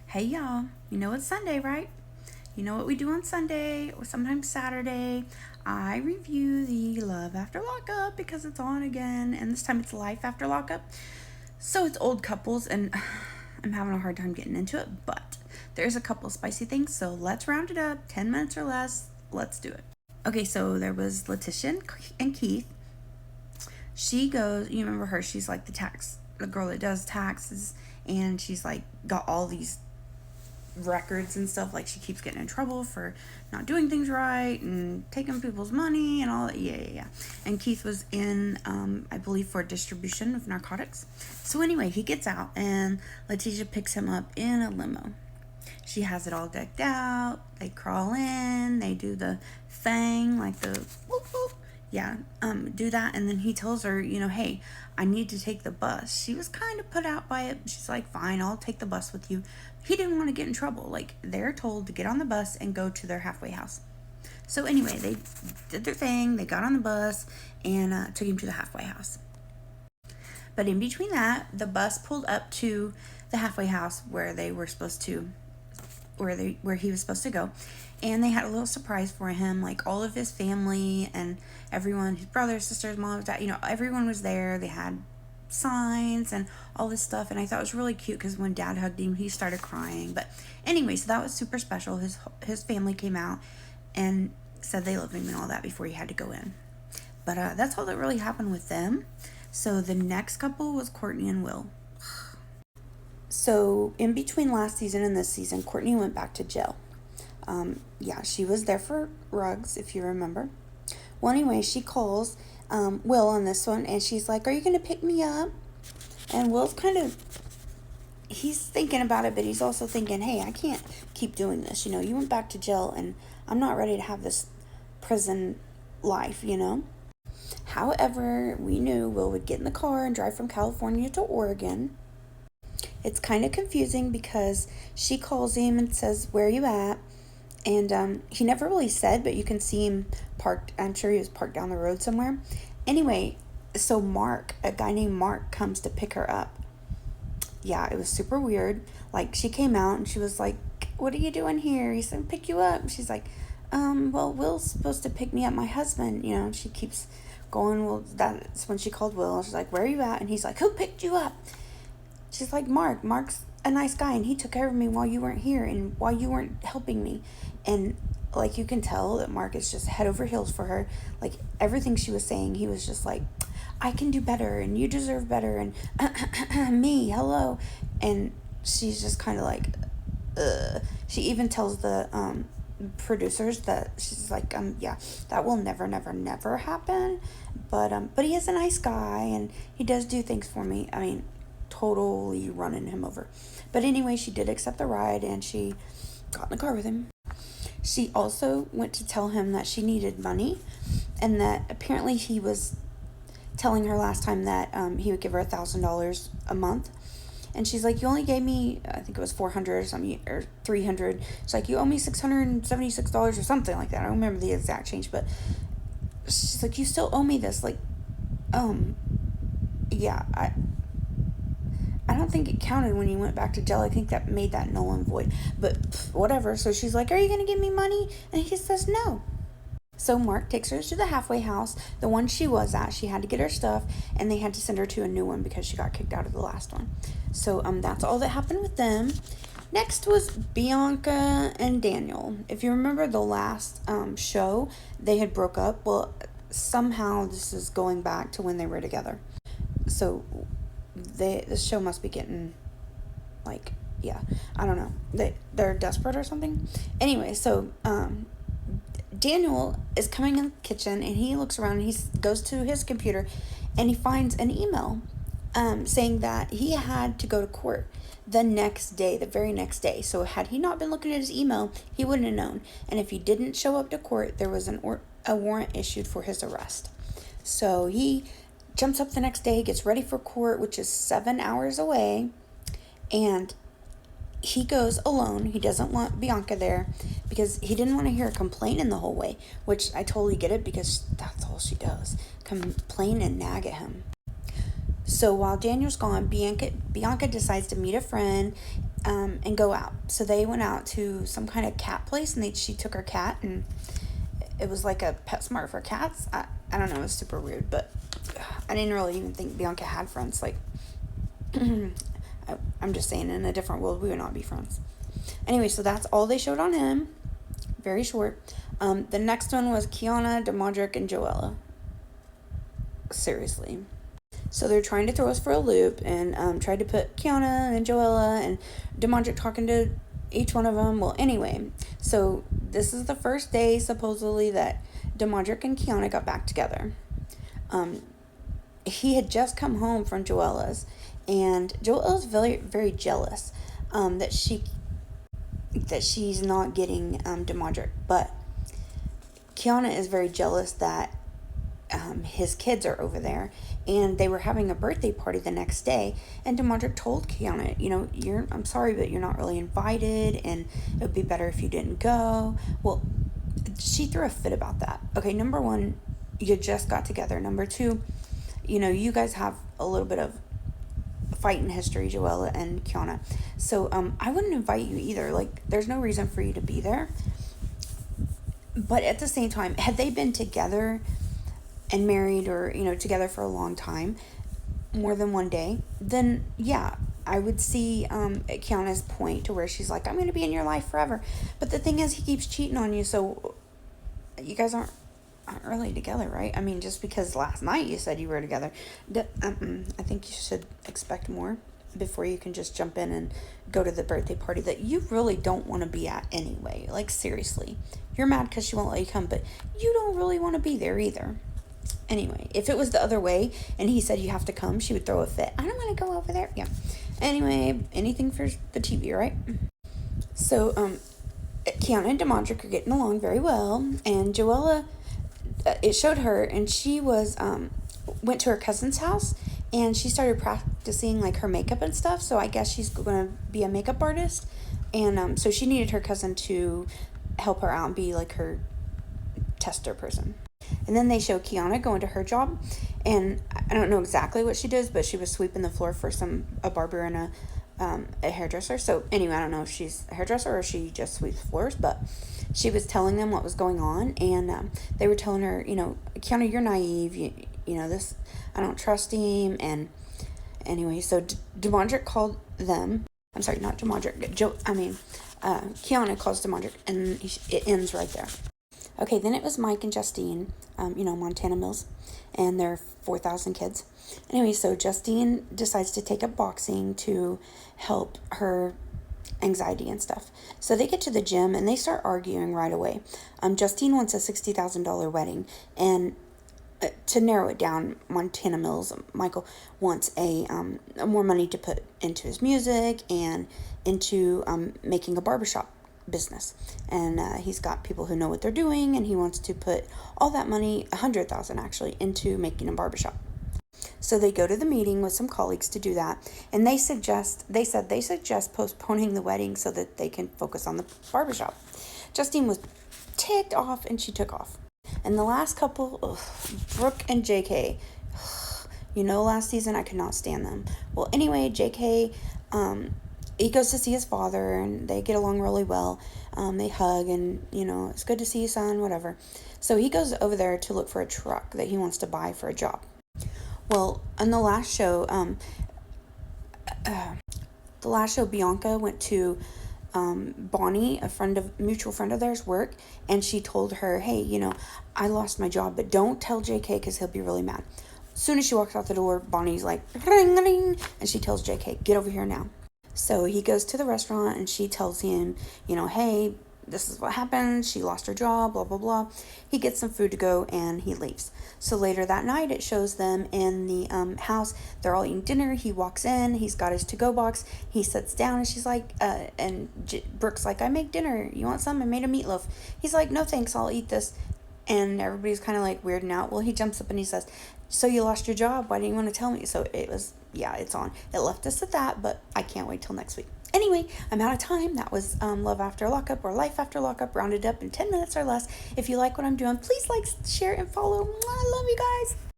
Hey y'all, you know it's Sunday, right? You know what we do on Sunday or sometimes Saturday? I review the Love After Lockup because it's on again, and this time it's Life After Lockup. So it's old couples, and I'm having a hard time getting into it, but there's a couple spicy things, so let's round it up 10 minutes or less. Let's do it. Okay, so there was Letitia and Keith. She goes, you remember her, she's like the girl that does taxes, and she's like got all these records and stuff. Like she keeps getting in trouble for not doing things right and taking people's money and all that. Yeah. And Keith was in, I believe, for distribution of narcotics. So anyway, he gets out and Letitia picks him up in a limo. She has it all decked out. They crawl in. They do the thing, like the whoop whoop. Yeah, do that. And then he tells her, hey, I need to take the bus. She was kind of put out by it. She's like, fine, I'll take the bus with you. He didn't want to get in trouble. Like, they're told to get on the bus and go to their halfway house. So anyway, they did their thing. They got on the bus and took him to the halfway house. But in between that, the bus pulled up to the halfway house where they were supposed to where he was supposed to go, and they had a little surprise for him. Like all of his family and everyone, his brothers, sisters, mom, dad, everyone was there. They had signs and all this stuff, and I thought it was really cute because when dad hugged him, he started crying. But anyway, so that was super special. His family came out and said they loved him and all that before he had to go in. But that's all that really happened with them. So the next couple was Courtney and Will. So in between last season and this season, Courtney went back to jail. Yeah, she was there for rugs, if you remember. Well, anyway, she calls Will on this one, and she's like, are you going to pick me up? And Will's he's thinking about it, but he's also thinking, hey, I can't keep doing this. You went back to jail, and I'm not ready to have this prison life. However, we knew Will would get in the car and drive from California to Oregon. It's kind of confusing because she calls him and says, where are you at? And he never really said, but you can see him parked. I'm sure he was parked down the road somewhere. Anyway, so a guy named Mark, comes to pick her up. Yeah, it was super weird. Like, she came out and she was like, what are you doing here? He said, pick you up. And she's like, well, Will's supposed to pick me up, my husband. She keeps going. Well, that's when she called Will. She's like, where are you at? And he's like, who picked you up? She's like, Mark's a nice guy, and he took care of me while you weren't here and while you weren't helping me. And like, you can tell that Mark is just head over heels for her. Like, everything she was saying, he was just like, I can do better and you deserve better and me, hello. And she's just kind of like, ugh. She even tells the producers that she's like, yeah, that will never happen. But he is a nice guy and he does do things for me. I mean, totally running him over. But anyway, she did accept the ride and she got in the car with him. She also went to tell him that she needed money, and that apparently he was telling her last time that he would give her $1,000 a month. And she's like, you only gave me, I think it was 400 or something, or 300. She's like, you owe me $676 or something like that. I don't remember the exact change, but she's like, you still owe me this. Like, yeah, I don't think it counted when he went back to jail. I think that made that null and void. But whatever. So she's like, are you going to give me money? And he says no. So Mark takes her to the halfway house, the one she was at. She had to get her stuff, and they had to send her to a new one because she got kicked out of the last one. So that's all that happened with them. Next was Bianca and Daniel. If you remember the last show, they had broke up. Well, somehow this is going back to when they were together. So this show must be getting, like, yeah, I don't know. They're desperate or something. Anyway, so Daniel is coming in the kitchen, and he looks around, and he goes to his computer, and he finds an email saying that he had to go to court the very next day. So had he not been looking at his email, he wouldn't have known. And if he didn't show up to court, there was a warrant issued for his arrest. So he jumps up the next day, gets ready for court, which is 7 hours away, and he goes alone. He doesn't want Bianca there because he didn't want to hear her complaining the whole way, which I totally get it because that's all she does, complain and nag at him. So while Daniel's gone, Bianca decides to meet a friend and go out. So they went out to some kind of cat place, and she took her cat, and it was like a PetSmart for cats. I don't know, it was super weird, but I didn't really even think Bianca had friends. Like, I'm just saying, in a different world, we would not be friends. Anyway, so that's all they showed on him. Very short. The next one was Kiana, Demondrick, and Joella. Seriously. So they're trying to throw us for a loop, and tried to put Kiana and Joella and Demondrick talking to each one of them. Well, anyway, so this is the first day, supposedly, that Demondrick and Kiana got back together. He had just come home from Joella's, and Joella's very, very jealous that she's not getting Demondrick, but Kiana is very jealous that his kids are over there, and they were having a birthday party the next day, and Demondrick told Kiana, I'm sorry, but you're not really invited, and it would be better if you didn't go. Well, she threw a fit about that. Okay, number one, you just got together. Number two, you guys have a little bit of fighting history, Joella and Kiana. So I wouldn't invite you either. Like, there's no reason for you to be there. But at the same time, had they been together and married, or together for a long time, more than one day, then yeah, I would see Kiana's point to where she's like, I'm going to be in your life forever. But the thing is, he keeps cheating on you, so you guys aren't really together, right? I mean, just because last night you said you were together, I think you should expect more before you can just jump in and go to the birthday party that you really don't want to be at anyway. Like, seriously, you're mad because she won't let you come, but you don't really want to be there either. Anyway, if it was the other way and he said you have to come, she would throw a fit. I don't want to go over there. Yeah. Anyway, anything for the TV, right? So, Kiana and Demondrick are getting along very well, and Joella, it showed her, and she was, went to her cousin's house, and she started practicing, like, her makeup and stuff, so I guess she's going to be a makeup artist, and, so she needed her cousin to help her out and be, like, her tester person. And then they show Kiana going to her job, and I don't know exactly what she does, but she was sweeping the floor for a barber and a hairdresser. So anyway, I don't know if she's a hairdresser or she just sweeps floors, but she was telling them what was going on, and they were telling her, Kiana, you're naive, this, I don't trust him. And anyway, so Demondrick called them. I'm sorry, not Demondrick. Kiana calls Demondrick, and it ends right there. Okay, then it was Mike and Justine, Montana Mills, and their 4,000 kids. Anyway, so Justine decides to take up boxing to help her anxiety and stuff. So they get to the gym, and they start arguing right away. Justine wants a $60,000 wedding, and to narrow it down, Montana Mills, Michael, wants a more money to put into his music and into making a barbershop business, and he's got people who know what they're doing, and he wants to put all that money, $100,000 actually, into making a barbershop. So they go to the meeting with some colleagues to do that, and they suggest postponing the wedding so that they can focus on the barbershop. Justine was ticked off, and she took off. And the last couple, Brooke and JK, last season I could not stand them. Well, anyway, JK, he goes to see his father, and they get along really well. They hug, and, it's good to see you, son, whatever. So he goes over there to look for a truck that he wants to buy for a job. Well, on the last show, Bianca went to Bonnie, a mutual friend of theirs, work, and she told her, hey, I lost my job, but don't tell JK because he'll be really mad. As soon as she walks out the door, Bonnie's like, ring, ring, and she tells JK, get over here now. So he goes to the restaurant, and she tells him, hey, this is what happened. She lost her job, blah, blah, blah. He gets some food to go, and he leaves. So later that night, it shows them in the house. They're all eating dinner. He walks in. He's got his to-go box. He sits down, and she's like, Brooke's like, I make dinner. You want some? I made a meatloaf. He's like, no, thanks. I'll eat this. And everybody's kind of like weirding out. Well, he jumps up and he says, so you lost your job. Why didn't you want to tell me? So it was, it's on. It left us at that, but I can't wait till next week. Anyway, I'm out of time. That was Love After Lockup, or Life After Lockup, rounded up in 10 minutes or less. If you like what I'm doing, please like, share, and follow. I love you guys.